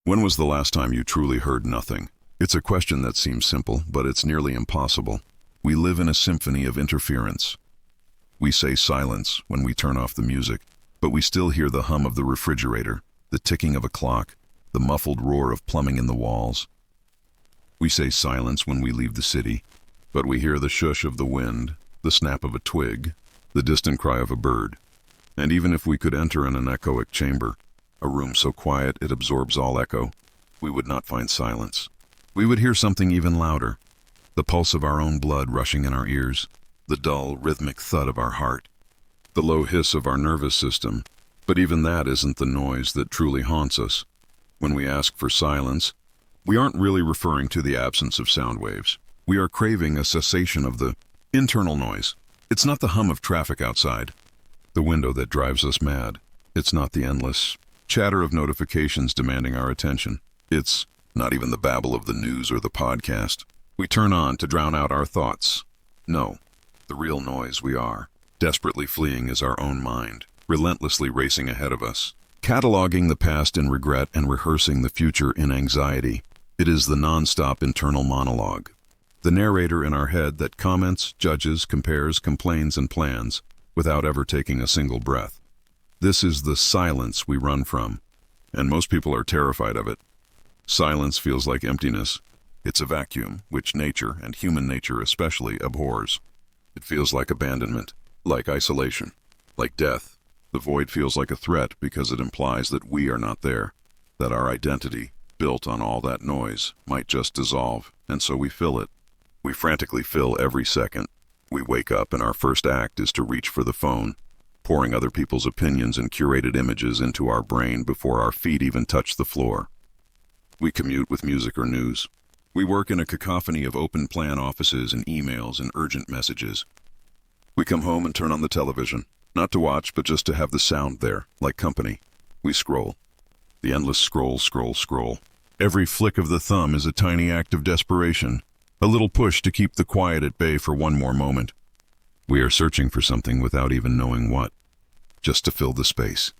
When was the last time you truly heard nothing? It's a question that seems simple, but it's nearly impossible. We live in a symphony of interference. We say silence when we turn off the music, but we still hear the hum of the refrigerator, the ticking of a clock, the muffled roar of plumbing in the walls. We say silence when we leave the city, but we hear the shush of the wind, the snap of a twig, the distant cry of a bird. And even if we could enter in an echoic chamber, a room so quiet it absorbs all echo, we would not find silence. We would hear something even louder, the pulse of our own blood rushing in our ears, the dull, rhythmic thud of our heart, the low hiss of our nervous system. But even that isn't the noise that truly haunts us. When we ask for silence, we aren't really referring to the absence of sound waves. We are craving a cessation of the internal noise. It's not the hum of traffic outside, the window that drives us mad. It's not the endless chatter of notifications demanding our attention. It's not even the babble of the news or the podcast we turn on to drown out our thoughts. No, the real noise we are desperately fleeing is our own mind, relentlessly racing ahead of us, cataloging the past in regret and rehearsing the future in anxiety. It is the non-stop internal monologue, the narrator in our head that comments, judges, compares, complains, and plans without ever taking a single breath. This is the silence we run from, and most people are terrified of it. Silence feels like emptiness. It's a vacuum, which nature, and human nature especially, abhors. It feels like abandonment, like isolation, like death. The void feels like a threat because it implies that we are not there, that our identity, built on all that noise, might just dissolve, and so we fill it. We frantically fill every second. We wake up and our first act is to reach for the phone, pouring other people's opinions and curated images into our brain before our feet even touch the floor. We commute with music or news. We work in a cacophony of open-plan offices and emails and urgent messages. We come home and turn on the television, not to watch, but just to have the sound there, like company. We scroll. The endless scroll, scroll, scroll. Every flick of the thumb is a tiny act of desperation, a little push to keep the quiet at bay for one more moment. We are searching for something without even knowing what, just to fill the space.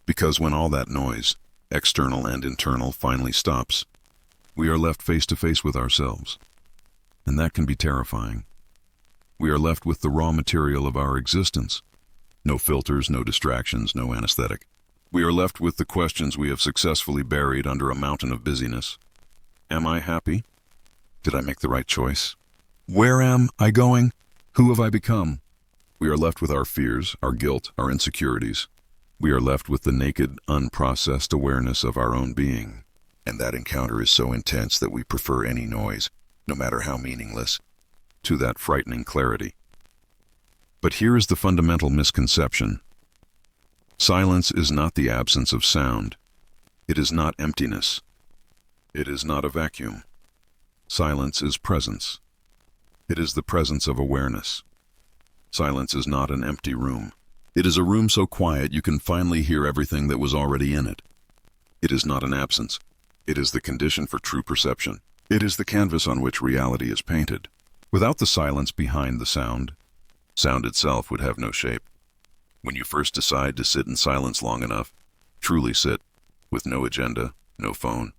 Because when all that noise, external and internal, finally stops, we are left face to face with ourselves. And that can be terrifying. We are left with the raw material of our existence. No filters, no distractions, no anesthetic. We are left with the questions we have successfully buried under a mountain of busyness. Am I happy? Did I make the right choice? Where am I going? Who have I become? We are left with our fears, our guilt, our insecurities. We are left with the naked, unprocessed awareness of our own being. And that encounter is so intense that we prefer any noise, no matter how meaningless, to that frightening clarity. But here is the fundamental misconception. Silence is not the absence of sound. It is not emptiness. It is not a vacuum. Silence is presence. It is the presence of awareness. Silence is not an empty room. It is a room so quiet you can finally hear everything that was already in it. It is not an absence. It is the condition for true perception. It is the canvas on which reality is painted. Without the silence behind the sound itself would have no shape. When you first decide to sit in silence long enough, truly sit, with no agenda, no phone,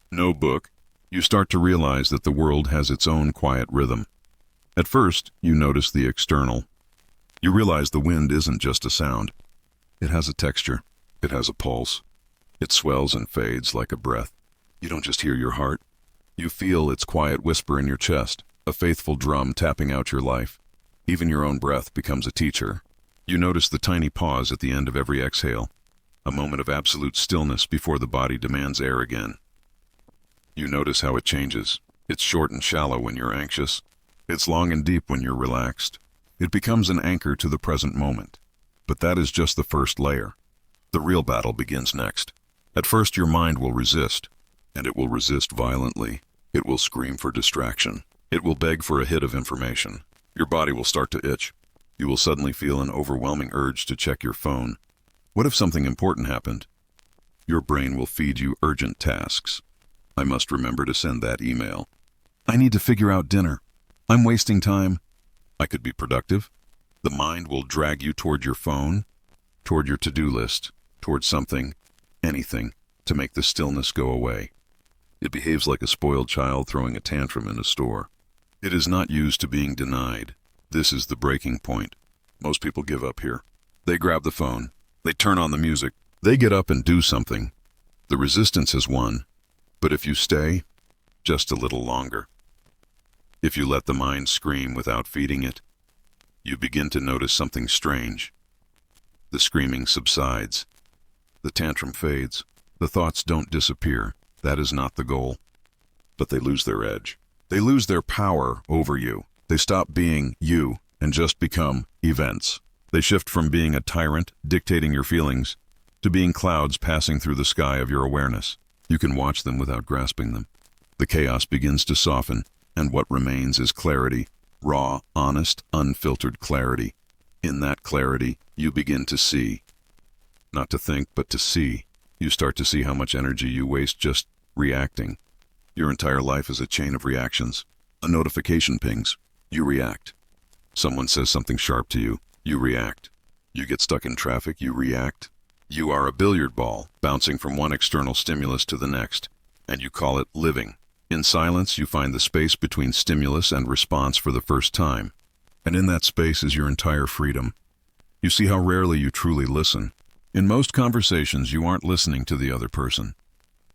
no book, you start to realize that the world has its own quiet rhythm. At first, you notice the external. You realize the wind isn't just a sound. It has a texture. It has a pulse. It swells and fades like a breath. You don't just hear your heart. You feel its quiet whisper in your chest, a faithful drum tapping out your life. Even your own breath becomes a teacher. You notice the tiny pause at the end of every exhale, a moment of absolute stillness before the body demands air again. You notice how it changes. It's short and shallow when you're anxious. It's long and deep when you're relaxed. It becomes an anchor to the present moment. But that is just the first layer. The real battle begins next. At first your mind will resist, and it will resist violently. It will scream for distraction. It will beg for a hit of information. Your body will start to itch. You will suddenly feel an overwhelming urge to check your phone. What if something important happened? Your brain will feed you urgent tasks. I must remember to send that email. I need to figure out dinner. I'm wasting time. I could be productive. The mind will drag you toward your phone, toward your to-do list, toward something, anything, to make the stillness go away. It behaves like a spoiled child throwing a tantrum in a store. It is not used to being denied. This is the breaking point. Most people give up here. They grab the phone. They turn on the music. They get up and do something. The resistance has won. But if you stay, just a little longer, if you let the mind scream without feeding it, you begin to notice something strange. The screaming subsides. The tantrum fades. The thoughts don't disappear. That is not the goal. But they lose their edge. They lose their power over you. They stop being you and just become events. They shift from being a tyrant dictating your feelings to being clouds passing through the sky of your awareness. You can watch them without grasping them. The chaos begins to soften, and what remains is clarity. Raw, honest, unfiltered clarity. In that clarity, you begin to see. Not to think, but to see. You start to see how much energy you waste just reacting. Your entire life is a chain of reactions. A notification pings. You react. Someone says something sharp to you. You react. You get stuck in traffic. You react. You are a billiard ball, bouncing from one external stimulus to the next, and you call it living. In silence, you find the space between stimulus and response for the first time. And in that space is your entire freedom. You see how rarely you truly listen. In most conversations, you aren't listening to the other person.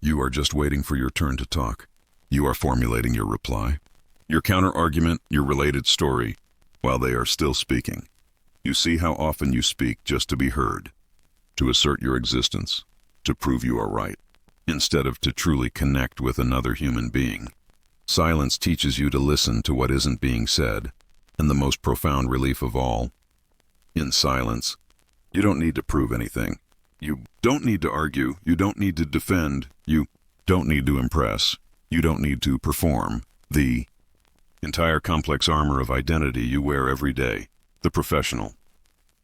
You are just waiting for your turn to talk. You are formulating your reply, your counter-argument, your related story, while they are still speaking. You see how often you speak just to be heard, to assert your existence, to prove you are right, instead of to truly connect with another human being. Silence teaches you to listen to what isn't being said, and the most profound relief of all, in silence, you don't need to prove anything. You don't need to argue. You don't need to defend. You don't need to impress. You don't need to perform. The entire complex armor of identity you wear every day. The professional,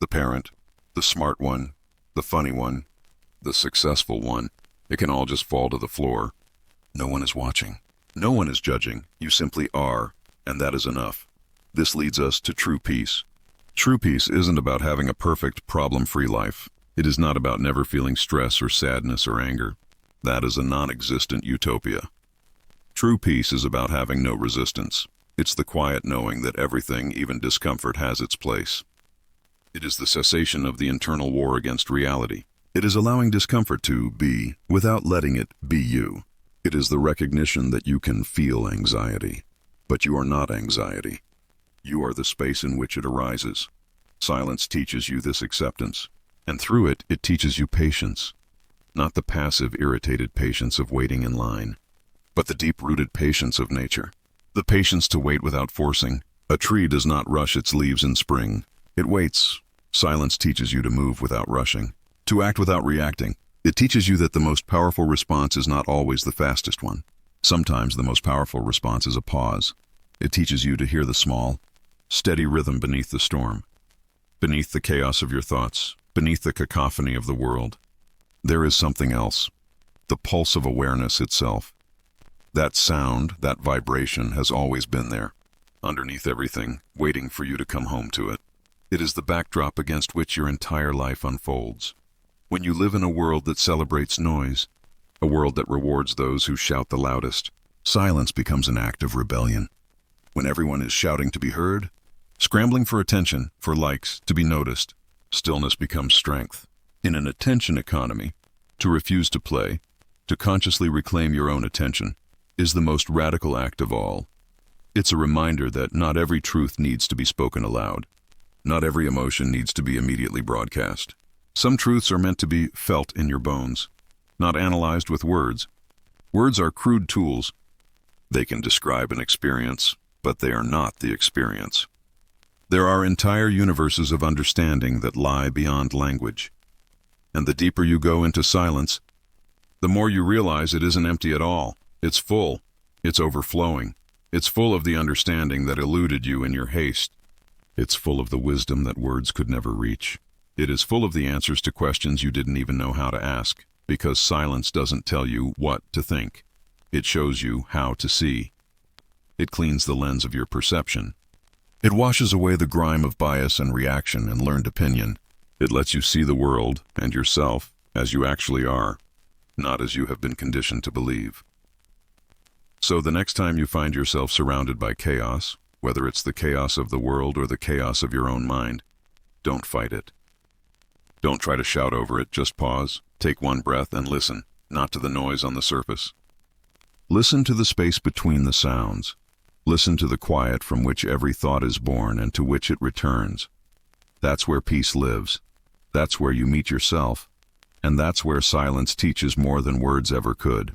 the parent, the smart one, the funny one, the successful one. It can all just fall to the floor. No one is watching. No one is judging. You simply are, and that is enough. This leads us to true peace. True peace isn't about having a perfect, problem-free life. It is not about never feeling stress or sadness or anger. That is a non-existent utopia. True peace is about having no resistance. It's the quiet knowing that everything, even discomfort, has its place. It is the cessation of the internal war against reality. It is allowing discomfort to be without letting it be you. It is the recognition that you can feel anxiety, but you are not anxiety. You are the space in which it arises. Silence teaches you this acceptance, and through it, it teaches you patience. Not the passive, irritated patience of waiting in line, but the deep-rooted patience of nature. The patience to wait without forcing. A tree does not rush its leaves in spring. It waits. Silence teaches you to move without rushing, to act without reacting. It teaches you that the most powerful response is not always the fastest one. Sometimes the most powerful response is a pause. It teaches you to hear the small, steady rhythm beneath the storm, beneath the chaos of your thoughts, beneath the cacophony of the world. There is something else, the pulse of awareness itself. That sound, that vibration has always been there, underneath everything, waiting for you to come home to it. It is the backdrop against which your entire life unfolds. When you live in a world that celebrates noise, a world that rewards those who shout the loudest, silence becomes an act of rebellion. When everyone is shouting to be heard, scrambling for attention, for likes, to be noticed, stillness becomes strength. In an attention economy, to refuse to play, to consciously reclaim your own attention, is the most radical act of all. It's a reminder that not every truth needs to be spoken aloud. Not every emotion needs to be immediately broadcast. Some truths are meant to be felt in your bones, not analyzed with words. Words are crude tools. They can describe an experience, but they are not the experience. There are entire universes of understanding that lie beyond language. And the deeper you go into silence, the more you realize it isn't empty at all. It's full. It's overflowing. It's full of the understanding that eluded you in your haste. It's full of the wisdom that words could never reach. It is full of the answers to questions you didn't even know how to ask, because silence doesn't tell you what to think. It shows you how to see. It cleans the lens of your perception. It washes away the grime of bias and reaction and learned opinion. It lets you see the world and yourself as you actually are. not as you have been conditioned to believe. So the next time you find yourself surrounded by chaos, whether it's the chaos of the world or the chaos of your own mind, don't fight it. Don't try to shout over it, just pause, take one breath and listen, not to the noise on the surface. Listen to the space between the sounds. Listen to the quiet from which every thought is born and to which it returns. That's where peace lives. That's where you meet yourself. And that's where silence teaches more than words ever could.